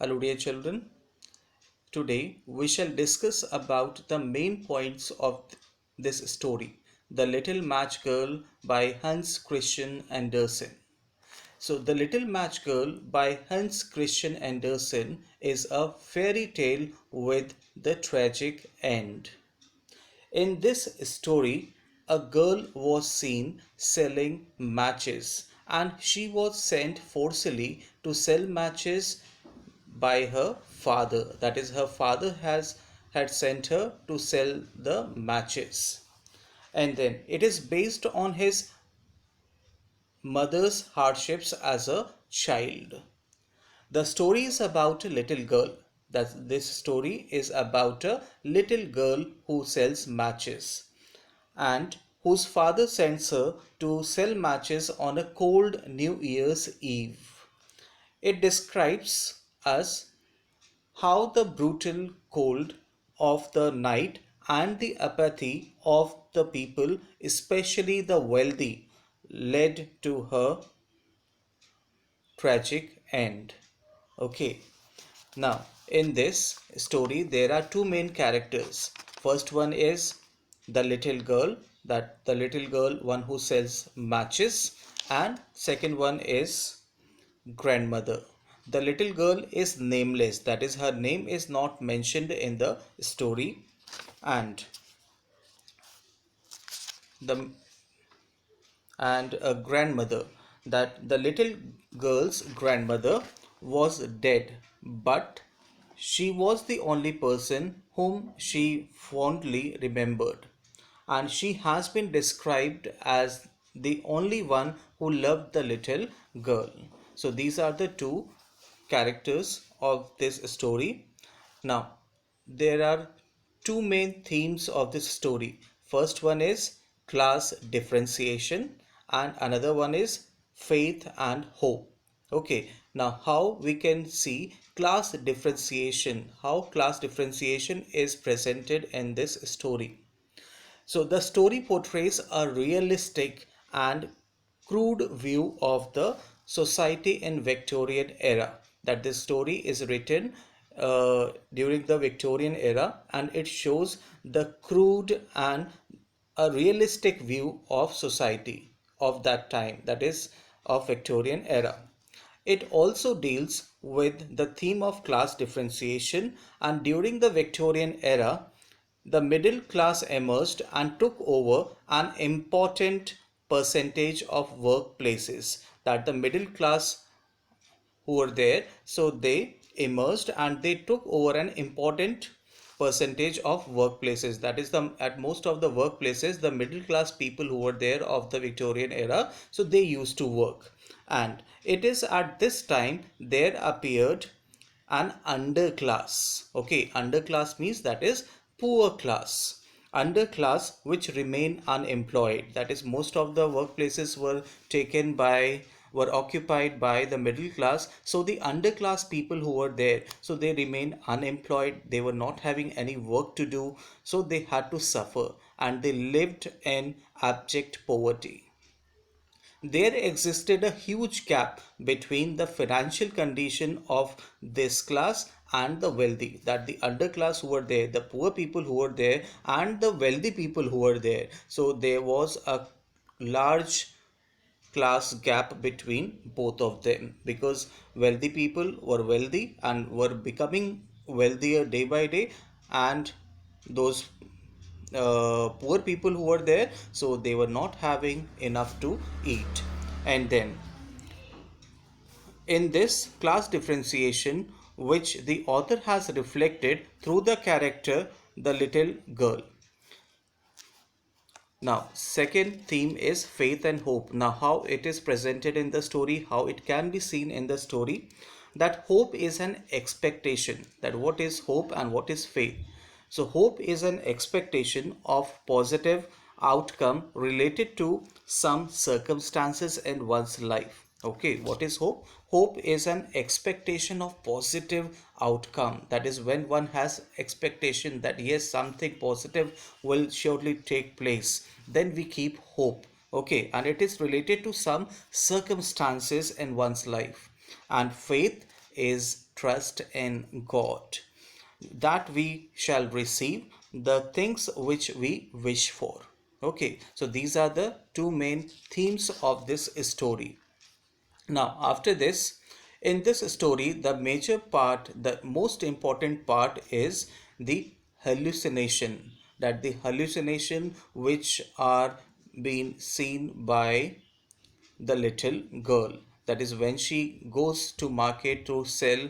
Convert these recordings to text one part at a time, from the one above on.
Hello dear children, today we shall discuss about the main points of this story, The Little Match Girl by Hans Christian Andersen. So The Little Match Girl by Hans Christian Andersen is a fairy tale with the tragic end. In this story, a girl was seen selling matches and she was sent forcibly to sell matches by her father. That is, her father had sent her to sell the matches. And then it is based on his mother's hardships as a child. The story is about a little girl. This story is about a little girl who sells matches and whose father sends her to sell matches on a cold New Year's Eve. It describes us how the brutal cold of the night and the apathy of the people, especially the wealthy, led to her tragic end. Okay, now in this story, there are two main characters. First one is the little girl, that the little girl, one who sells matches, and second one is grandmother. The little girl is nameless, that is, her name is not mentioned in the story, and the and a grandmother, that the little girl's grandmother was dead, but she was the only person whom she fondly remembered, and she has been described as the only one who loved the little girl. So these are the two characters of this story. Now, there are two main themes of this story. First one is class differentiation, and another one is faith and hope. Okay, now how we can see how class differentiation is presented in this story. So the story portrays a realistic and crude view of the society in Victorian era. That this story is written during the Victorian era, and it shows the crude and a realistic view of society of that time, that is of Victorian era. It also deals with the theme of class differentiation, and during the Victorian era, the middle class emerged and took over an important percentage of workplaces. That the middle class who were there, so they emerged and they took over an important percentage of workplaces. That is, the at most of the workplaces, the middle class people who were there of the Victorian era, so they used to work. And it is at this time there appeared an underclass. Okay, underclass means that is poor class. Underclass which remain unemployed. That is, most of the workplaces were occupied by the middle class. So the underclass people who were there, so they remained unemployed. They were not having any work to do. So they had to suffer and they lived in abject poverty. There existed a huge gap between the financial condition of this class and the wealthy, that the underclass who were there, the poor people who were there, and the wealthy people who were there. So there was a large class gap between both of them, because wealthy people were wealthy and were becoming wealthier day by day, and those poor people who were there, so they were not having enough to eat. And then in this class differentiation, which the author has reflected through the character the little girl. Now, second theme is faith and hope. Now, how it is presented in the story, how it can be seen in the story, that hope is an expectation. That what is hope and what is faith? So, hope is an expectation of positive outcome related to some circumstances in one's life. Okay, what is hope? Hope is an expectation of positive outcome. That is, when one has expectation that yes, something positive will surely take place, then we keep hope. Okay, and it is related to some circumstances in one's life. And faith is trust in God, that we shall receive the things which we wish for. Okay, so these are the two main themes of this story. Now, after this, in this story, the major part, the most important part is the hallucination. That the hallucination which are being seen by the little girl. That is when she goes to market to sell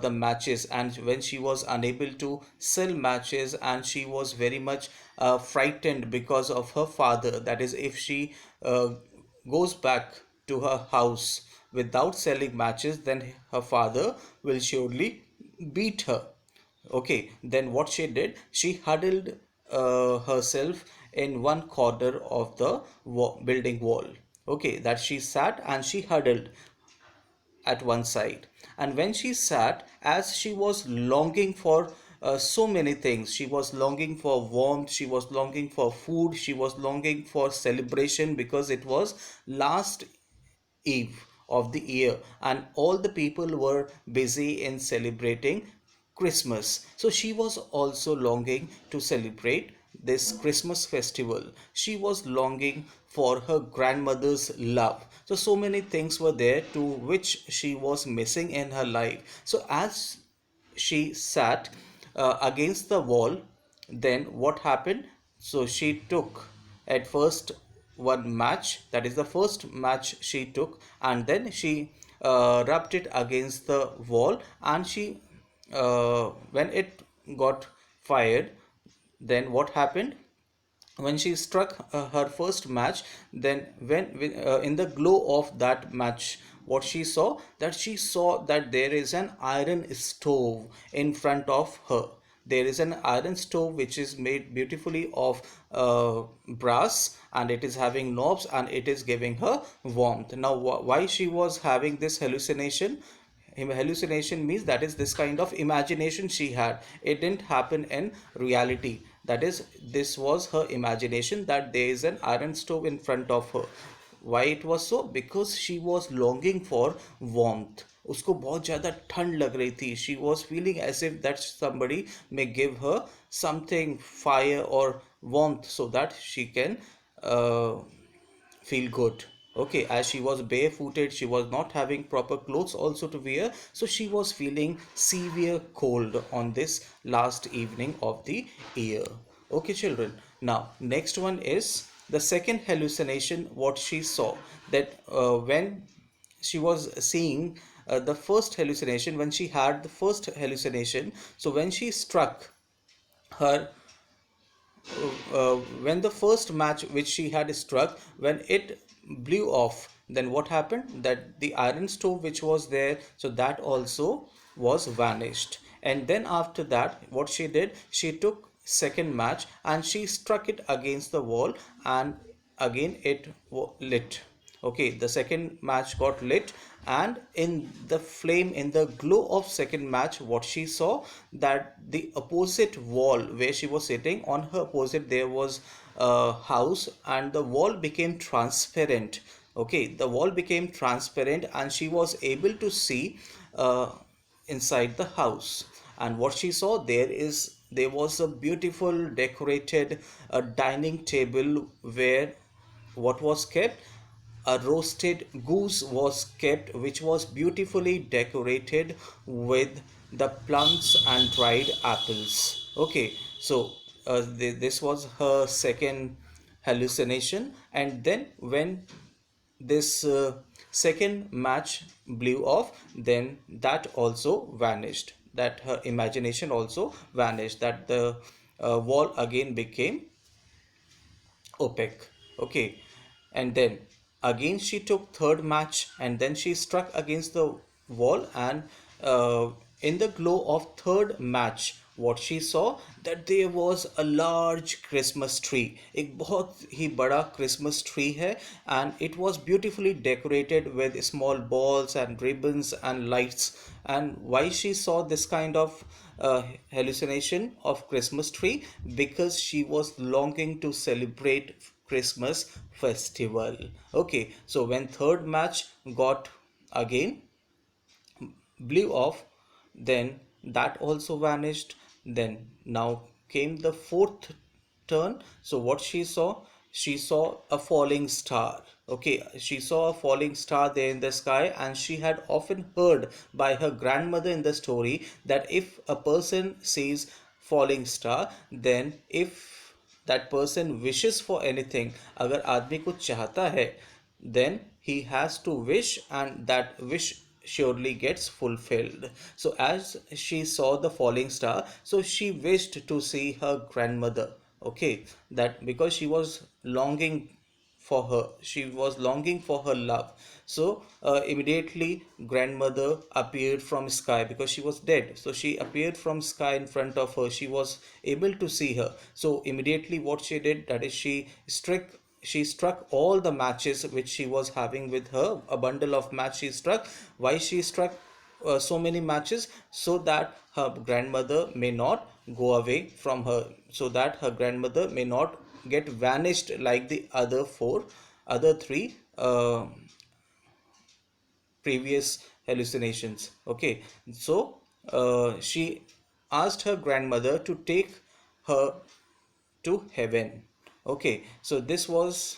the matches, and when she was unable to sell matches, and she was very much frightened because of her father. That is, if she goes back to her house without selling matches, then her father will surely beat her. Okay, then what she did, she huddled herself in one corner of the building wall. Okay, that she sat and she huddled at one side. And when she sat, as she was longing for so many things, she was longing for warmth, she was longing for food, she was longing for celebration, because it was last eve of the year and all the people were busy in celebrating Christmas. So she was also longing to celebrate this Christmas festival. She was longing for her grandmother's love. So many things were there to which she was missing in her life. So as she sat against the wall, then what happened? So she took at first one match, that is the first match she took, and then she rubbed it against the wall, and she when it got fired, then what happened? When she struck her first match, then when in the glow of that match, what she saw, that she saw that there is an iron stove in front of her. There is an iron stove which is made beautifully of brass, and it is having knobs, and it is giving her warmth. Now why she was having this hallucination? Hallucination means that is this kind of imagination she had. It didn't happen in reality. That is, this was her imagination, that there is an iron stove in front of her. Why it was so? Because she was longing for warmth. उसको बहुत ज़्यादा ठंड लग रही थी. She was feeling as if that somebody may give her something, fire or warmth, so that she can feel good. Okay, as she was barefooted, she was not having proper clothes also to wear, so she was feeling severe cold on this last evening of the year. Okay children, now next one is the second hallucination. What she saw, that when she was seeing the first hallucination, when she had the first hallucination, so when she struck her when the first match which she had struck, when it blew off, then what happened? That the iron stove which was there, so that also was vanished. And then after that, what she did, she took second match and she struck it against the wall, and again it lit. Okay, the second match got lit, and in the flame, in the glow of second match, what she saw, that the opposite wall where she was sitting, on her opposite there was a house, and the wall became transparent. Okay, the wall became transparent, and she was able to see inside the house. And what she saw, there was a beautiful decorated dining table, where what was kept, a roasted goose was kept, which was beautifully decorated with the plums and dried apples. Okay, so this was her second hallucination. And then when this second match blew off, then that also vanished, that her imagination also vanished, that the wall again became opaque. Okay, and then again she took third match, and then she struck against the wall, and in the glow of third match, what she saw, that there was a large Christmas tree. एक बहुत ही बड़ा Christmas tree है, and it was beautifully decorated with small balls and ribbons and lights. And why she saw this kind of hallucination of Christmas tree? Because she was longing to celebrate Christmas festival. Okay, so when third match got again blew off, Then that also vanished. Then now came the fourth turn. So what she saw a falling star. Okay, she saw a falling star there in the sky, and she had often heard by her grandmother in the story that if a person sees falling star, then if that person wishes for anything, अगर आदमी कुछ चाहता है, then he has to wish, and that wish surely gets fulfilled. So as she saw the falling star, so she wished to see her grandmother. Okay, that because she was longing for her, she was longing for her love. So immediately grandmother appeared from sky because she was dead. So she appeared from sky in front of her. She was able to see her. So immediately what she did, that is, she struck all the matches which she was having with her. A bundle of match she struck. Why she struck so many matches? So that her grandmother may not go away from her, so that her grandmother may not get vanished like the other three previous hallucinations. Okay, so she asked her grandmother to take her to heaven. Okay, so this was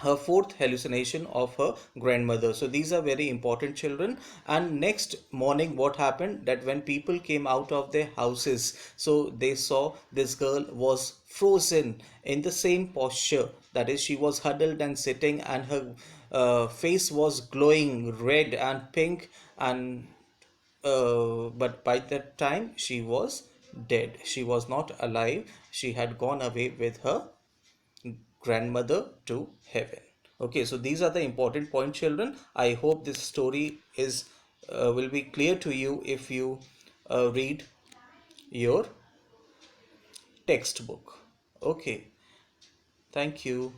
her fourth hallucination of her grandmother. So these are very important, children. And next morning what happened, that when people came out of their houses, so they saw this girl was frozen in the same posture, that is, she was huddled and sitting, and her face was glowing red and pink, and but by that time she was dead. She was not alive. She had gone away with her grandmother to heaven. Okay, so these are the important points, children. I hope this story is will be clear to you if you read your textbook. Okay, thank you.